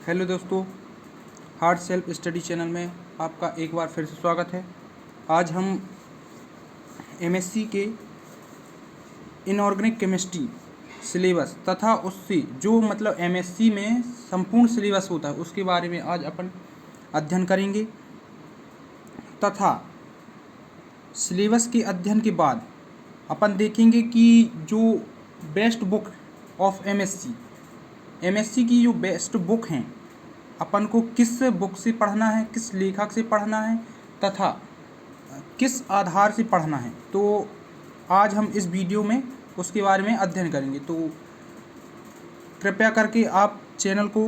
Hello दोस्तों, hard self study channel में आपका एक बार फिर से स्वागत है। आज हम एमएससी के इनऑर्गेनिक केमिस्ट्री सिलेबस तथा उससे जो एमएससी में संपूर्ण सिलेबस होता है उसके बारे में आज अपन अध्ययन करेंगे तथा सिलेबस के अध्ययन के बाद अपन देखेंगे कि जो बेस्ट बुक ऑफ एमएससी की जो बेस्ट बुक हैं अपन को किस बुक से पढ़ना है, किस लेखक से पढ़ना है तथा किस आधार से पढ़ना है। तो आज हम इस वीडियो में उसके बारे में अध्ययन करेंगे। तो कृपया करके आप चैनल को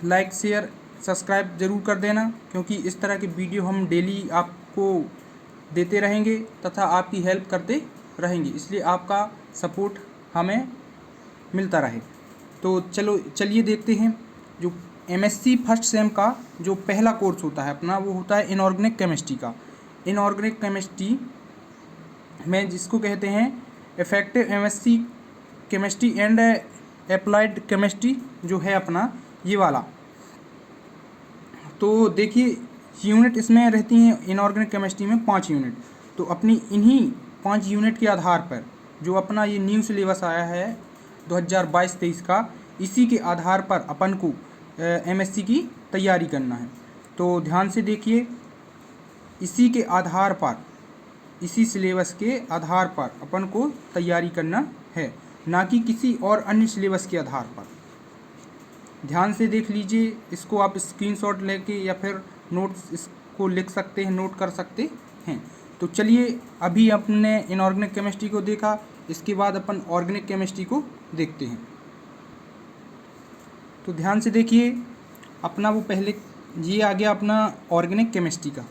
लाइक शेयर सब्सक्राइब ज़रूर कर देना, क्योंकि इस तरह के वीडियो हम डेली आपको देते रहेंगे तथा आपकी हेल्प करते रहेंगे, इसलिए आपका सपोर्ट हमें मिलता रहे। तो चलिए देखते हैं। जो एमएससी फर्स्ट सेम का जो पहला कोर्स होता है अपना, वो होता है इनऑर्गेनिक केमिस्ट्री का। इनऑर्गेनिक केमिस्ट्री में जिसको कहते हैं effective MSc chemistry and applied chemistry, जो है अपना ये वाला। तो देखिए यूनिट इसमें रहती हैं इनऑर्गेनिक केमिस्ट्री में 5 यूनिट। तो अपनी इन्हीं 5 यूनिट के आधार पर जो अपना ये न्यू सिलेबस आया है 2022-23 का, इसी के आधार पर अपन को एमएससी की तैयारी करना है। तो ध्यान से देखिए, इसी के आधार पर, इसी सिलेबस के आधार पर अपन को तैयारी करना है, ना कि किसी और अन्य सिलेबस के आधार पर। ध्यान से देख लीजिए, इसको आप स्क्रीनशॉट लेके या फिर नोट्स इसको लिख सकते हैं, नोट कर सकते हैं। तो चलिए, अभी अपने इनऑर्गेनिक केमिस्ट्री को देखा, इसके बाद अपन ऑर्गेनिक केमिस्ट्री को देखते हैं। तो ध्यान से देखिए, अपना वो पहले ये आ गया अपना ऑर्गेनिक केमिस्ट्री का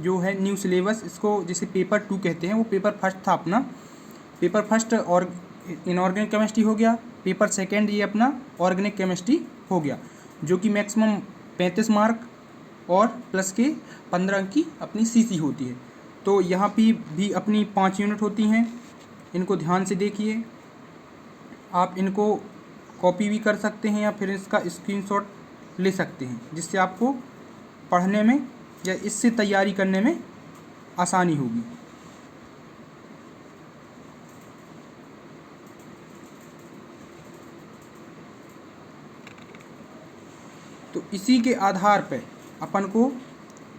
जो है न्यू सिलेबस। इसको जैसे पेपर 2 कहते हैं, वो पेपर फर्स्ट था अपना। पेपर फर्स्ट और इनऑर्गेनिक केमिस्ट्री हो गया, पेपर सेकंड ये अपना ऑर्गेनिक केमिस्ट्री हो गया, जो कि मैक्सिमम 35 मार्क और प्लस के 15 अंक की अपनी सीसी होती है। तो यहाँ पे भी अपनी 5 यूनिट होती हैं। इनको ध्यान से देखिए, आप इनको कॉपी भी कर सकते हैं या फिर इसका स्क्रीनशॉट ले सकते हैं, जिससे आपको पढ़ने में या इससे तैयारी करने में आसानी होगी। तो इसी के आधार पर अपन को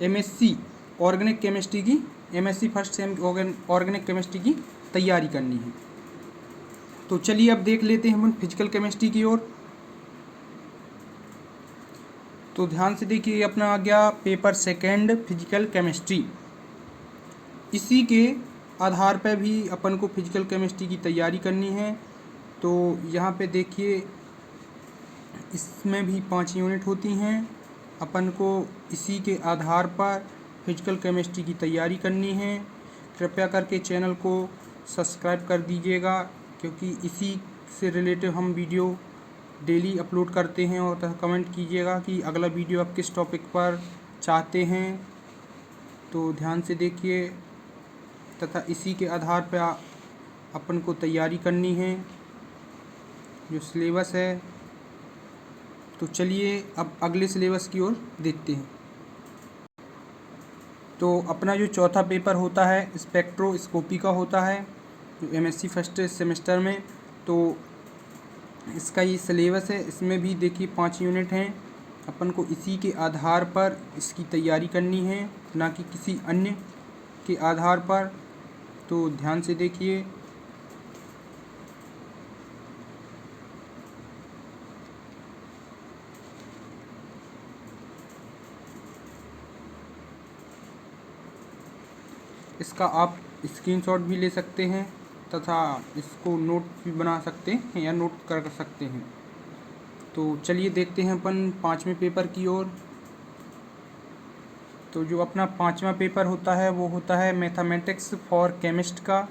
एमएससी ऑर्गेनिक केमिस्ट्री की, MSc first sem organic chemistry की तैयारी करनी है। तो चलिए अब देख लेते हैं हम फिजिकल केमिस्ट्री की ओर। तो ध्यान से देखिए, ये अपना आ गया पेपर सेकंड फिजिकल केमिस्ट्री। इसी के आधार पर भी अपन को फिजिकल केमिस्ट्री की तैयारी करनी है। तो यहाँ पे देखिए, इसमें भी 5 यूनिट होती हैं। अपन को इसी के आधार पर फिजिकल केमिस्ट्री की तैयारी करनी है। कृपया करके चैनल को सब्सक्राइब कर दीजिएगा, क्योंकि इसी से रिलेटेड हम वीडियो डेली अपलोड करते हैं। और कमेंट कीजिएगा कि अगला वीडियो आप किस टॉपिक पर चाहते हैं। तो ध्यान से देखिए, तथा इसी के आधार पर अपन को तैयारी करनी है जो सिलेबस है। तो चलिए अब अगले सिलेबस की ओर देखते हैं। तो अपना जो चौथा पेपर होता है स्पेक्ट्रोस्कोपी का होता है, जो एमएससी फर्स्ट सेमेस्टर में। तो इसका ये सिलेबस है। इसमें भी देखिए 5 यूनिट हैं। अपन को इसी के आधार पर इसकी तैयारी करनी है, ना कि किसी अन्य के आधार पर। तो ध्यान से देखिए, इसका आप स्क्रीनशॉट भी ले सकते हैं तथा इसको नोट भी बना सकते हैं या नोट कर सकते हैं। तो चलिए देखते हैं अपन 5वें पेपर की ओर। तो जो अपना 5वां पेपर होता है वो होता है मैथमेटिक्स फॉर केमिस्ट का,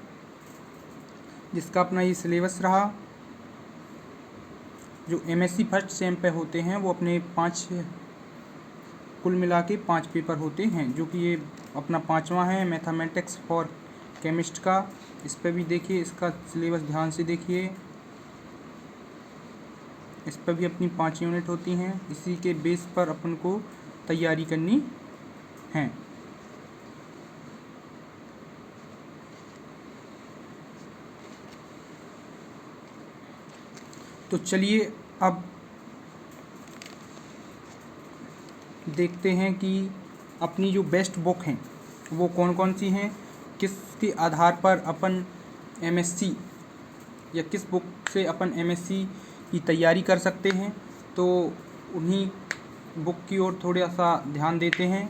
जिसका अपना ये सिलेबस रहा। जो एमएससी फर्स्ट सेम पे होते हैं वो अपने 5 कुल मिला के 5 पेपर होते हैं, जो कि ये अपना 5वां है मैथमेटिक्स फॉर केमिस्ट का। इस पर भी देखिए, इसका सिलेबस ध्यान से देखिए। इस पर भी अपनी 5 यूनिट होती हैं। इसी के बेस पर अपन को तैयारी करनी है। तो चलिए अब देखते हैं कि अपनी जो बेस्ट बुक हैं वो कौन कौन सी हैं, किसके आधार पर अपन एमएससी या किस बुक से अपन एमएससी की तैयारी कर सकते हैं। तो उन्हीं बुक की ओर थोड़ा सा ध्यान देते हैं।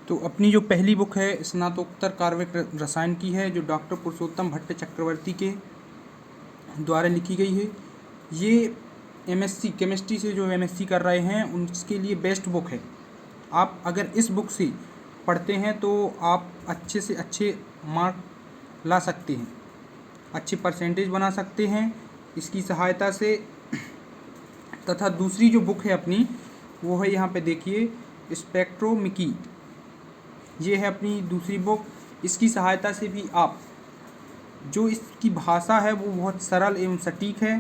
तो अपनी जो पहली बुक है स्नातकोत्तर कार्बनिक रसायन की है, जो डॉक्टर पुरुषोत्तम भट्ट चक्रवर्ती के द्वारा लिखी गई है। ये एमएससी केमिस्ट्री से जो एमएससी कर रहे हैं उनके लिए बेस्ट बुक है। आप अगर इस बुक से पढ़ते हैं तो आप अच्छे से अच्छे मार्क ला सकते हैं, अच्छे परसेंटेज बना सकते हैं इसकी सहायता से। तथा दूसरी जो बुक है अपनी वो है, यहाँ पे देखिए, स्पेक्ट्रोमिकी। ये है अपनी दूसरी बुक। इसकी सहायता से भी आप, जो इसकी भाषा है वो बहुत सरल एवं सटीक है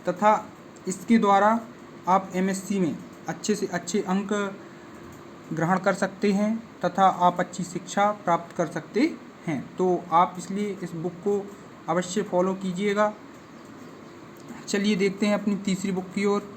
तथा इसके द्वारा आप एमएससी में अच्छे से अच्छे अंक ग्रहण कर सकते हैं तथा आप अच्छी शिक्षा प्राप्त कर सकते हैं। तो आप इसलिए इस बुक को अवश्य फॉलो कीजिएगा। चलिए देखते हैं अपनी तीसरी बुक की ओर।